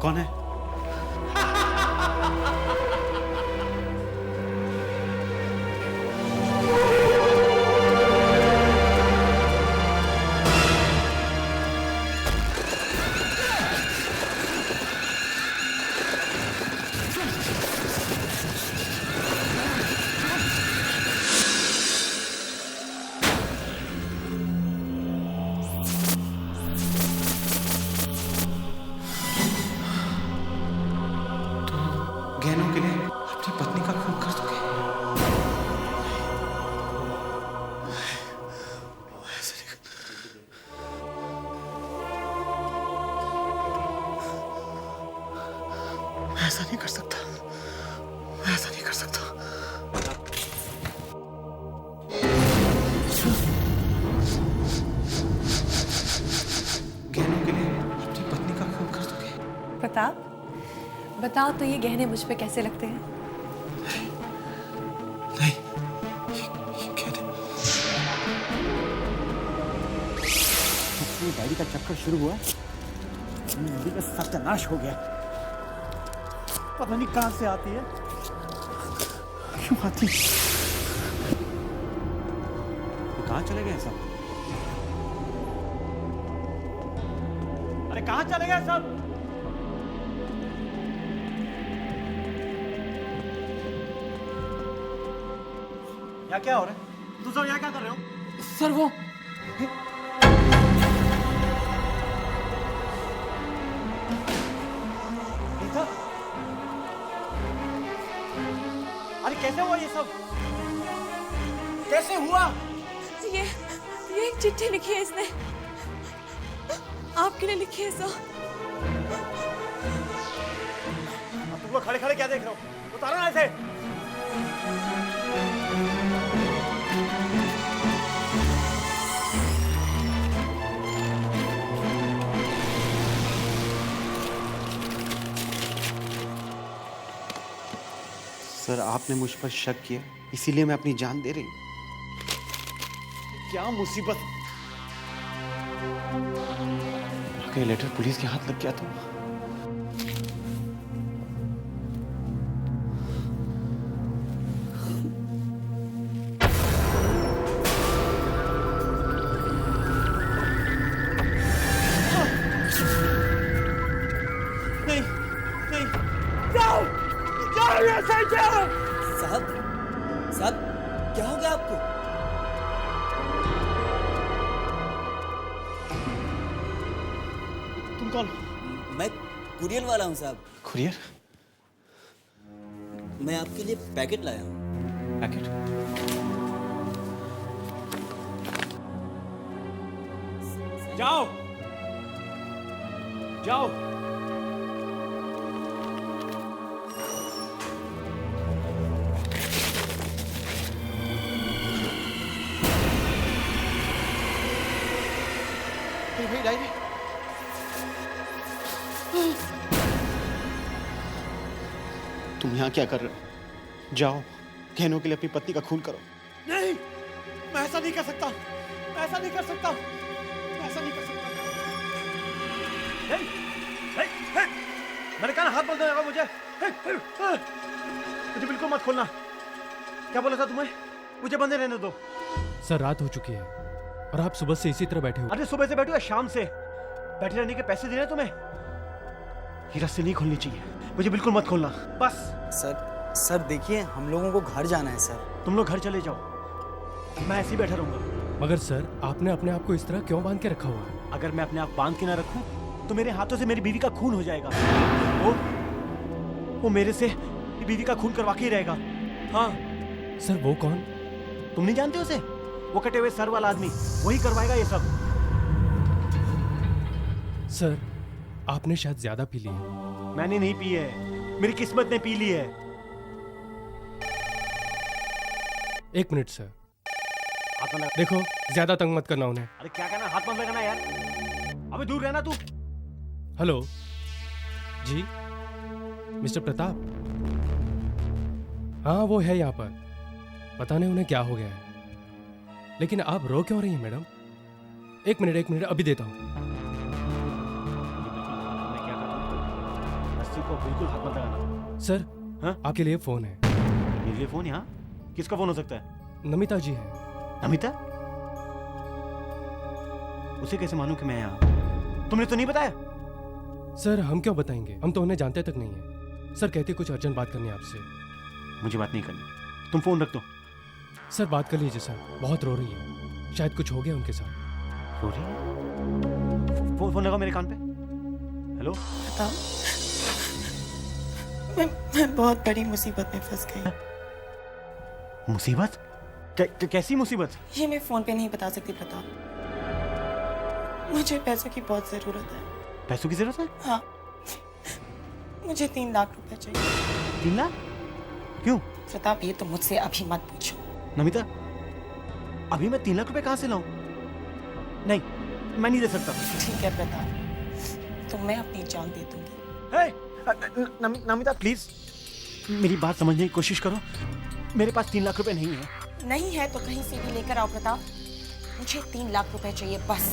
कौन है? गहनों के लिए अपनी पत्नी का खून कर दोगे? मैं ऐसा नहीं कर सकता। मैं ऐसा नहीं कर सकता। गहनों के लिए अपनी पत्नी का खून कर दोगे? प्रताप, बताओ तो ये गहने मुझ पे कैसे लगते हैं? नहीं, ये गहने। गाड़ी का चक्कर शुरू हुआ, नदी का सत्यानाश हो गया। पता नहीं कहां से आती है, क्यों आती है? कहाँ चले गए सब? अरे कहां चले गए सब? यहाँ क्या हो रहा है? तुम सब यहाँ क्या कर रहे हो? सर वो गीता? अरे कैसे हुआ ये सब? कैसे हुआ? ये एक चिट्ठी लिखी है इसने, आपके लिए लिखी है सर। तुम लोग खड़े खड़े क्या देख रहे हो? उतारो ना इसे। सर, आपने मुझ पर शक किया, इसीलिए मैं अपनी जान दे रही हूँ। क्या मुसीबत? अगर ये लेटर पुलिस के हाथ लग गया तो नहीं, नहीं, जाओ, जाओ यहाँ से, जाओ। साहब, साहब क्या हो गया आपको? तुम कौन? मैं कुरियर वाला हूँ साहब। कुरियर? मैं आपके लिए पैकेट लाया हूँ। पैकेट? जाओ, जाओ। भाई डायरी। तुम यहाँ क्या कर रहे हो? जाओ, गहनों के लिए अपनी पत्नी का खून करो। नहीं, मैं ऐसा नहीं कर सकता। मैं ऐसा नहीं कर सकता। मैं ऐसा नहीं कर सकता। नहीं, नहीं, नहीं। मैंने कहा ना हाथ मत देगा मुझे। मुझे बिल्कुल मत खोलना। क्या बोला था तुम्हें? मुझे बंदे रहने दो। सर, रात हो चुकी है और आप सुबह से इसी तरह बैठे हो। अरे सुबह से बैठो या शाम से? बैठे रहने के पैसे दे रहे तुम्हें? ये रस्सी नहीं खोलनी चाहिए। मुझे बिल्कुल मत खोलना, बस। सर देखिए, हम लोगों को घर जाना है सर। तुम लोग घर चले जाओ, मैं ऐसे ही बैठा रहूंगा। मगर सर, आपने अपने आप को इस तरह क्यों बांध के रखा हुआ है? अगर मैं अपने आप बांध के ना रखूं तो मेरे हाथों से मेरी बीवी का खून हो जाएगा। वो मेरे से बीवी का खून करवा के ही रहेगा। हाँ सर, वो कौन? तुम नहीं जानते उसे? वो कटे हुए सर वाला आदमी, वही करवाएगा ये सब। सर, आपने शायद ज्यादा पी ली है। मैंने नहीं पी है, मेरी किस्मत ने पी ली है। 1 मिनट सर। हाथ मत लगा। देखो, ज्यादा तंग मत करना उन्हें। अरे क्या करना, हाथ मत लगाना यार। अबे दूर रहना तू। हेलो जी, मिस्टर प्रताप। हाँ, वो है यहाँ पर। पता नहीं उन्हें क्या हो गया है, लेकिन आप रो क्यों रही हैं मैडम? 1 मिनट, अभी देता हूँ। को बिल्कुल हाथ मत लगाना। सर हाँ? आपके लिए फोन है। मेरे लिए फोन यहाँ? किसका फोन हो सकता है? नमिता जी है। नमिता? उसे कैसे मालूम कि मैं यहाँ? तुमने तो नहीं बताया? सर हम क्यों बताएंगे, हम तो उन्हें जानते तक नहीं है। सर कहते कुछ अर्जेंट बात करनी है आपसे। मुझे बात नहीं करनी, तुम फोन रख दो। सर बात कर लीजिए सर, बहुत रो रही है, शायद कुछ हो गया उनके साथ। रो रही है? फोन लगाओ मेरे कान पे। हेलो? बताओ, मैं बहुत बड़ी मुसीबत में फंस गई। मुसीबत? कैसी मुसीबत? ये मैं फोन पे नहीं बता सकती प्रताप। मुझे पैसों की बहुत जरूरत है। पैसों की जरूरत है? हाँ, मुझे 3 लाख रुपए चाहिए। 3 लाख? क्यों? प्रताप ये तो मुझसे अभी मत पूछो। नमिता, अभी मैं 3 लाख रुपए कहाँ से लाऊं? नहीं, मैं नहीं दे सकता। ठीक है प्रताप, तो मैं अपनी जान दे दूंगी। नमिता प्लीज मेरी बात समझने की कोशिश करो। मेरे पास 3 लाख रुपए नहीं है। नहीं है तो कहीं से भी लेकर आओ प्रताप। मुझे 3 लाख रुपए चाहिए बस।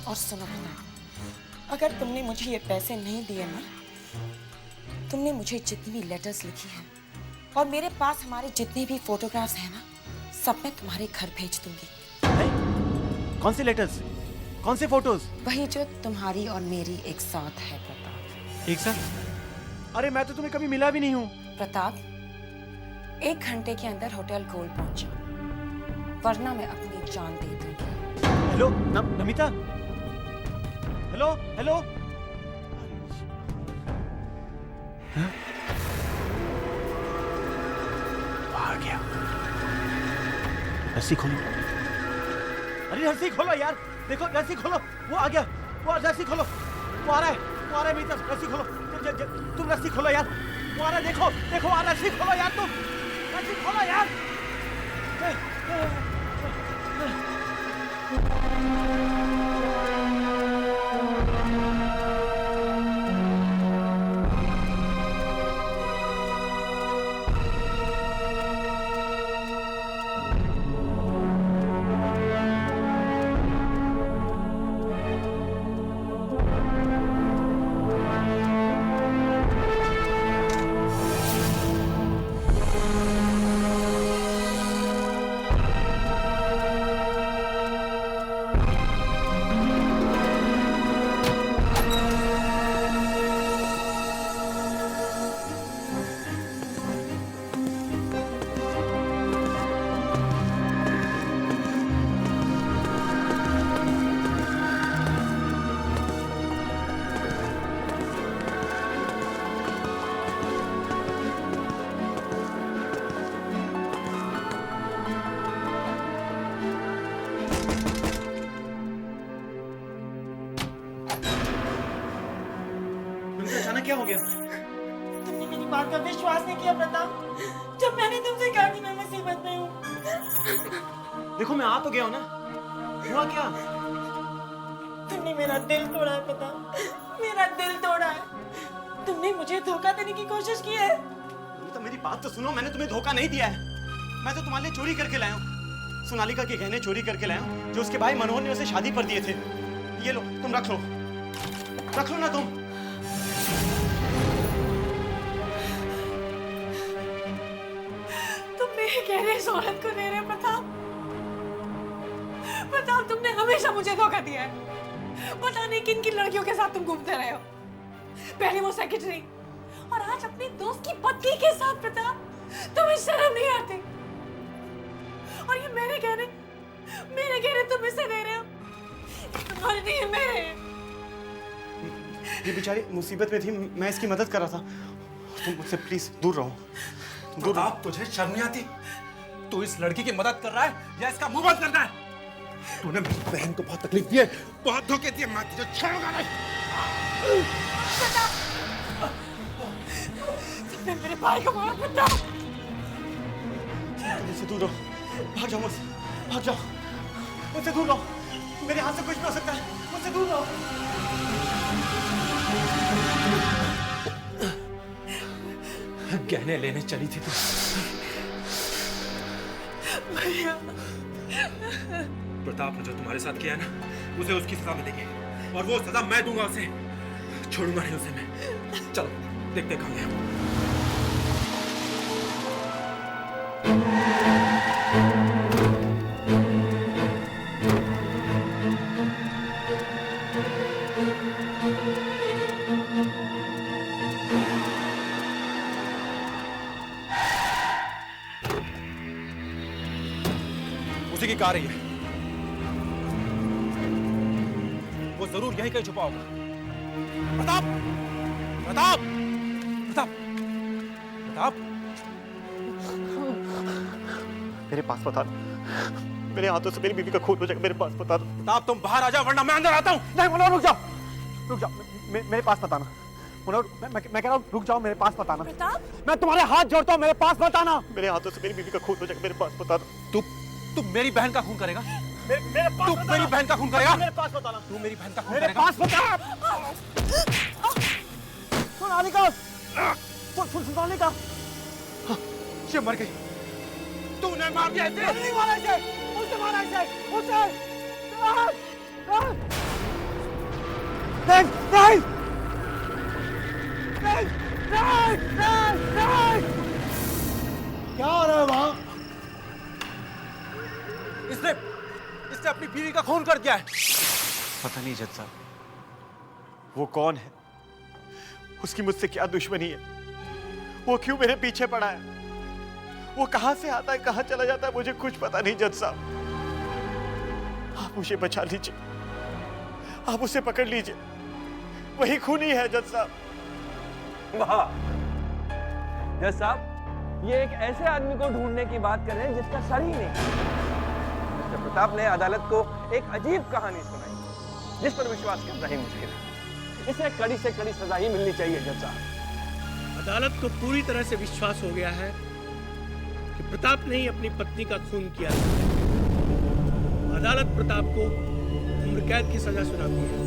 और सुनो प्रताप, अगर तुमने मुझे ये पैसे नहीं दिए ना, तुमने मुझे जितनी भी लेटर्स लिखी हैं और मेरे पास हमारे जितने भी फोटोग्राफ्स हैं ना, सब मैं तुम्हारे घर भेज दूंगी। कौन से लेटर्स? कौन से फोटोज? वही जो तुम्हारी और मेरी एक साथ है प्रताप। एक साथ? अरे मैं तो तुम्हें कभी मिला भी नहीं हूँ। प्रताप, 1 घंटे के अंदर होटल गोल्ड पहुंच जाओ, वरना मैं अपनी जान दे दूंगी। हेलो नमिता? Hello hello? हाँ? आ गया। रस्सी खोलो। अरे रस्सी खोलो यार, देखो रस्सी खोलो। वो आ गया, वो रस्सी खोलो। वो आ रहा है, वो आ रहा है मेरी तरफ। रस्सी खोलो, तुम रस्सी खोलो यार। वो आ रहा है, देखो देखो आ रहा है। रस्सी खोलो यार, तुम रस्सी खोलो यार। अचानक क्या हो गया? तुमने मेरी बात का विश्वास नहीं किया प्रताप, जब मैंने तुमसे कहा कि मैं मुसीबत में हूँ। देखो मैं आ तो गया हूँ ना। हुआ क्या? तुमने मेरा दिल तोड़ा है प्रताप, मेरा दिल तोड़ा है। तुमने मुझे धोखा देने की कोशिश की है। तो मेरी बात तो सुनो, मैंने तुम्हें धोखा नहीं दिया है। मैं तो तुम्हारे लिए चोरी करके लाया हूँ। सोनालिका के गहने चोरी करके लाया हूँ, जो उसके भाई मनोहर ने उसे शादी पर दिए थे। ये लो, तुम रख लो ना तुम। तुम मेरे गहने इस औरत को दे रहे हो प्रताप? प्रताप, तुमने हमेशा मुझे धोखा दिया है। पता नहीं किन किन लड़कियों के साथ तुम घूमते रहे हो। पहले वो सेक्रेटरी और आज अपने दोस्त की पत्नी के साथ। प्रताप, तुम्हें शर्म नहीं आती? और ये मेरे गहने तुम इसे दे रहे हो? तुम्हारे नहीं है, मेरे। ये बेचारी मुसीबत में थी, मैं इसकी मदद कर रहा था। तुम मुझसे प्लीज दूर रहो, दूर रहो। आप तुझे शर्म नहीं आती? तू इस लड़की की मदद कर रहा है या इसका मुंह बंद करना है? तूने मेरी बहन को बहुत तकलीफ दी है, बहुत धोखे दिए। मैं तुझे छोड़ूंगा नहीं। तुमने मेरे भाई को मारा प्रताप। मुझसे दूर रहो, भाग जाओ मुझसे, भाग जाओ मुझसे दूर रहो। मेरे हाथ से कुछ भी हो सकता है, मुझसे दूर रहो। गहने लेने चली थी तू। प्रताप ने जो तुम्हारे साथ किया है ना, उसे उसकी सजा मिलेगी और वो सजा मैं दूंगा उसे। छोड़ूंगा नहीं उसे मैं। चलो देखते कहाँ गया। उसी की कार ही है, वो जरूर यहीं कहीं छुपा होगा। प्रताप, प्रताप, प्रताप, प्रताप, मेरे पास बता दो, मेरे हाथों से मेरी बीवी का खून हो जाएगा, मेरे पास बता दो। प्रताप तुम बाहर आ जाओ वरना मैं अंदर आता हूं। नहीं मनोहर, रुक जाओ, रुक जाओ, मेरे पास बताना मनोहर, मैं कह रहा हूँ रुक जाओ, मेरे पास बताना। प्रताप, मैं तुम्हारे हाथ जोड़ता हूँ, मेरे पास बताना। मेरे हाथों से मेरी बीवी का खून हो जाएगा, मेरे पास बता दो। तू मेरी बहन का खून करेगा? मेरे पास तू मेरी बहन का खून करेगा? मेरे पास बताना। तू मेरी बहन का खून मेरे करेगा? पास बता। सोनालिका, सोनालिका, ये मर गई। तूने मार दिया इसे। नहीं मारा इसे, उसे मारा इसे, उसे। नहीं, नहीं, नहीं, नहीं, नहीं, नहीं। क्या हो रहा है वहाँ? इसने अपनी बीवी का खून कर दिया है। पता नहीं जज साहब, वो कौन है, उसकी मुझसे क्या दुश्मनी है, वो क्यों मेरे पीछे पड़ा है, वो कहां से आता है कहां चला जाता है, मुझे कुछ पता नहीं जज साहब। आप मुझे बचा लीजिए, आप उसे पकड़ लीजिए, वही खूनी है जज साहब। वाह जज साहब, ये एक ऐसे आदमी को ढूंढने की बात कर रहे हैं जिसका सर ही नहीं। मिस्टर प्रताप ने अदालत को एक अजीब कहानी सुनाई जिस पर विश्वास करना ही मुश्किल है। इसे कड़ी से कड़ी सजा ही मिलनी चाहिए जज साहब। अदालत को पूरी तरह से विश्वास हो गया है कि प्रताप ने ही अपनी पत्नी का खून किया है। अदालत प्रताप को उम्र कैद की सजा सुनाती है।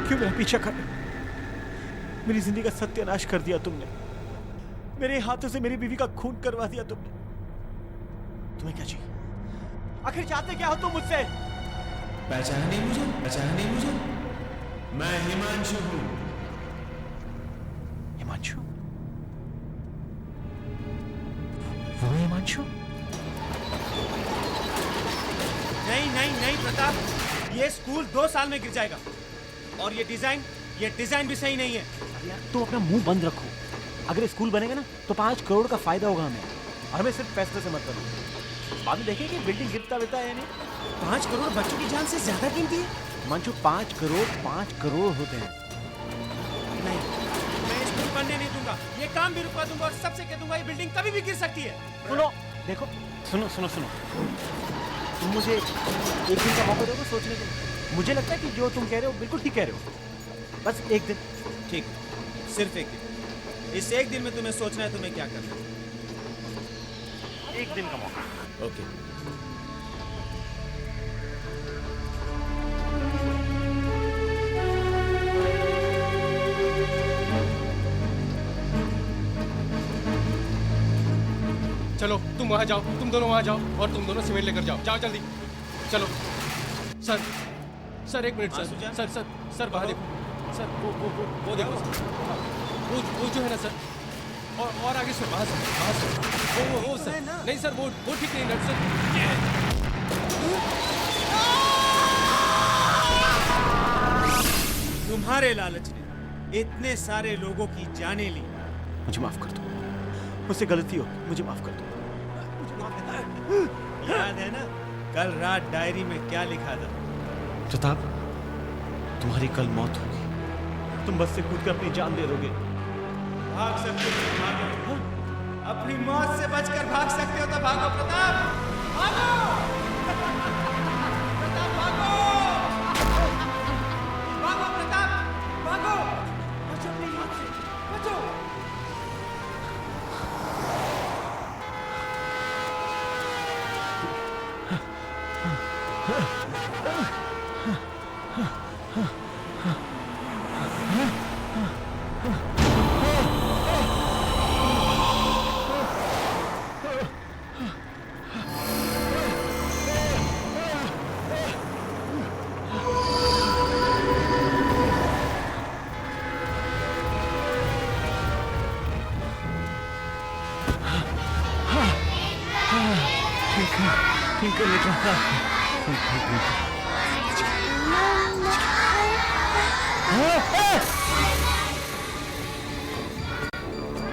क्यों मेरा पीछा कर, मेरी जिंदगी का सत्यानाश कर दिया तुमने, मेरे हाथों से मेरी बीवी का खून करवा दिया तुमने। तुम्हें क्या चाहिए, आखिर चाहते क्या हो तुम मुझसे? पहचाने मुझे, मैं हिमांशु हूं। हिमांशु? वो हिमांशु? नहीं नहीं नहीं प्रताप, ये स्कूल 2 साल में गिर जाएगा, और ये डिजाइन भी सही नहीं है। अरे यार तुम अपना मुंह बंद रखो, अगर स्कूल बनेगा ना तो 5 करोड़ का फायदा होगा हमें, और हमें सिर्फ पैसे से मतलब है। बाद में देखेंगे बिल्डिंग गिरता बिरता है नहीं। 5 करोड़ बच्चों की जान से ज्यादा कीमती है। हिमांशु 5 करोड़ होते हैं। नहीं, मैं स्कूल बनने नहीं दूंगा, ये काम भी रुकवा दूंगा, और सबसे कह दूंगा ये बिल्डिंग कभी भी गिर सकती है। सुनो, देखो, सुनो, तुम मुझे एक दिन का मौका दोगे सोचने के लिए? मुझे लगता है कि जो तुम कह रहे हो बिल्कुल ठीक कह रहे हो, बस एक दिन। ठीक, सिर्फ एक दिन। इस एक दिन में तुम्हें सोचना है तुम्हें क्या करना है। एक दिन का मौका। ओके। चलो तुम वहां जाओ, तुम दोनों वहां जाओ, और तुम दोनों सीमेंट लेकर जाओ, जाओ जल्दी चलो। सर 1 मिनट सर, सर बाहर देखो सर, वो देखो सर। वो जो है ना सर, और आगे सर, वहाँ सर, वो सर, नहीं सर, वो ठीक नहीं डॉक्टर सर। तुम्हारे लालच ने इतने सारे लोगों की जानें ली। मुझे माफ कर दो, मुझसे गलती हो, मुझे माफ कर दो। याद है ना कल रात डायरी में क्या लिखा था? प्रताप, तुम्हारी कल मौत होगी, तुम बस से कूद कर अपनी जान दे दोगे। भाग सकते हो तो भागो, अपनी मौत से बचकर भाग सकते हो तो भागो प्रताप, भागो प्रताप, भागो भागो प्रताप, भागो, बचो अपनी मौत से, बचो।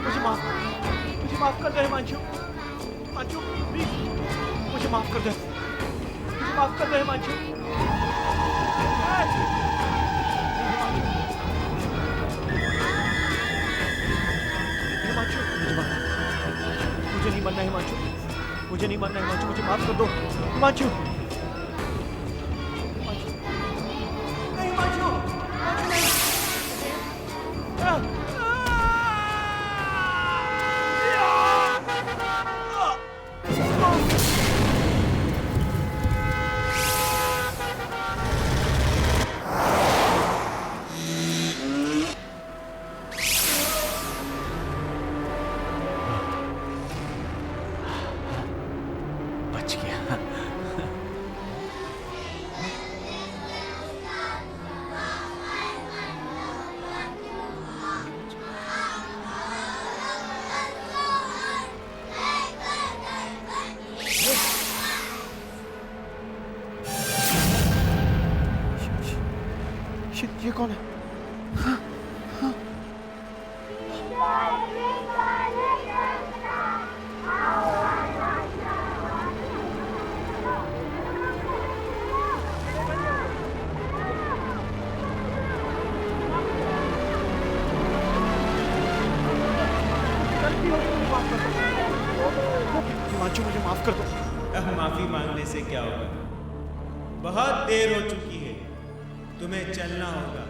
मुझे माफ कर दे हिमांशु, हिमांशु प्लीज, मुझे माफ कर दे, मुझे माफ कर दे हिमांशु। हिमांशु मुझे नहीं मरना हिमांशु, मुझे नहीं मरना हिमांशु, मुझे माफ कर दो हिमांशु। नहीं हिमांशु, बच गया। ये कौन है? हिमांशु मुझे माफ कर दो। अब माफी मांगने से क्या होगा? बहुत देर हो चुकी है, तुम्हें चलना होगा।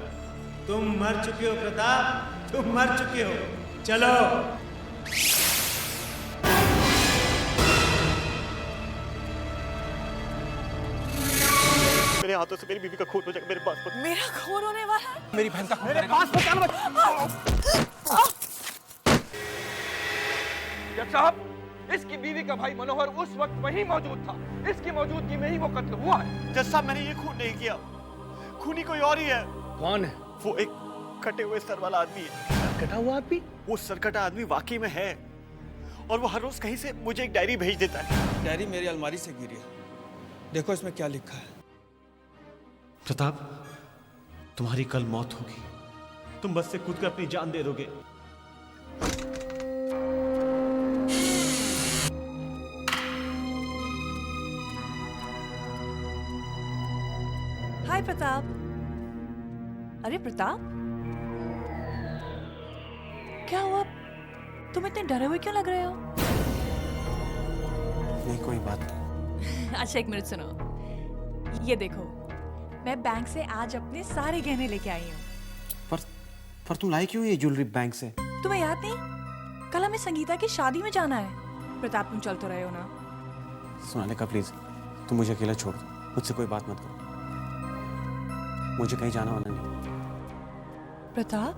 तुम मर चुके हो प्रताप, तुम मर चुके हो, चलो। मेरे हाथों से मेरी बीवी का खून हो जाएगा, मेरे पास मत। मेरा खून होने वाला है? मेरी बहन का खून मेरे पास मत आना मत। जज साहब, इसकी बीवी का भाई मनोहर उस वक्त वहीं मौजूद था। इसकी मौजूदगी में ही वो कत्ल हुआ है। जज साहब, मैंने ये खून नहीं किया, खूनी कोई और ही है। कौन है? वो एक कटे हुए सर वाला आदमी है। कटा हुआ आदमी? वो सरकटा आदमी वाकई में है, और वो हर रोज कहीं से मुझे एक डायरी भेज देता है। डायरी मेरी अलमारी से गिरी है, देखो इसमें क्या लिखा है। प्रताप, तुम्हारी कल मौत होगी, तुम बस से कूद कर अपनी जान दे दोगे। हाय प्रताप। अरे प्रताप, क्या हुआ? तुम इतने डरे हुए क्यों लग रहे हो? नहीं कोई बात नहीं। अच्छा एक मिनट सुनो, ये देखो, मैं बैंक से आज अपने सारे गहने लेके आई हूँ। पर तू लाई क्यों ये ज्वेलरी बैंक से? तुम्हें याद नहीं, कल हमें संगीता की शादी में जाना है। प्रताप तुम चल तो रहे हो ना? सोनालिका प्लीज, तुम मुझे अकेला छोड़ दो, मुझसे कोई बात मत करो, मुझे कहीं जाना वाला नहीं। प्रताप